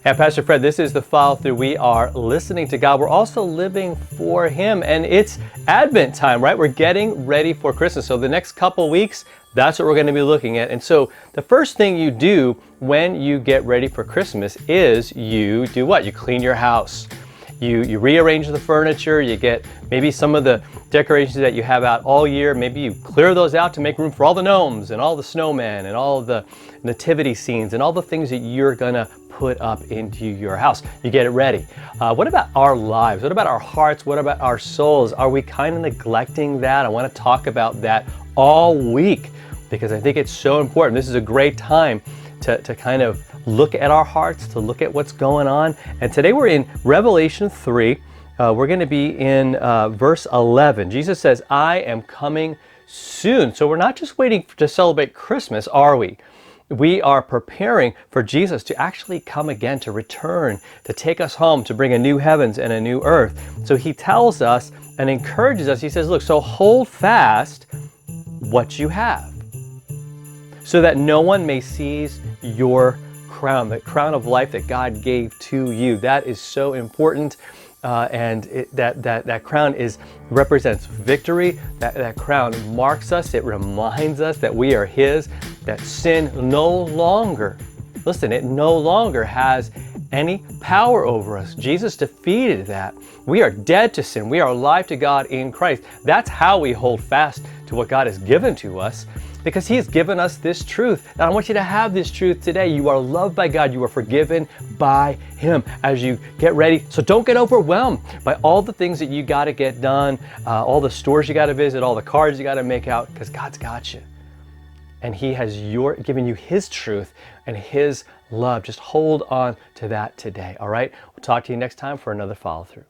And Pastor Fred, this is the Follow Through. We are listening to God. We're also living for Him. And it's Advent time, right? We're getting ready for Christmas. So the next couple weeks, that's what we're going to be looking at. And so the first thing you do when you get ready for Christmas is you do what? You clean your house. You rearrange the furniture, you get maybe some of the decorations that you have out all year, maybe you clear those out to make room for all the gnomes and all the snowmen and all of the nativity scenes and all the things that you're gonna put up into your house. You get it ready. What about our lives? What about our hearts? What about our souls? Are we kind of neglecting that? I want to talk about that all week because I think it's so important. This is a great time to kind of look at our hearts, to look at what's going on. And today we're in Revelation 3. We're going to be in verse 11. Jesus says, I am coming soon. So we're not just waiting to celebrate Christmas, are we? We are preparing for Jesus to actually come again, to return, to take us home, to bring a new heavens and a new earth. So he tells us and encourages us. He says, look, so hold fast what you have so that no one may seize your crown, the crown of life that God gave to you. That is so important. That crown represents victory. That crown marks us. It reminds us that we are His, that sin no longer, listen, it no longer has any power over us. Jesus defeated that. We are dead to sin. We are alive to God in Christ. That's how we hold fast to what God has given to us, because He has given us this truth. And I want you to have this truth today. You are loved by God. You are forgiven by Him as you get ready. So don't get overwhelmed by all the things that you got to get done, all the stores you got to visit, all the cards you got to make out, because God's got you. And He has given you His truth and His love. Just hold on to that today, all right? We'll talk to you next time for another follow through.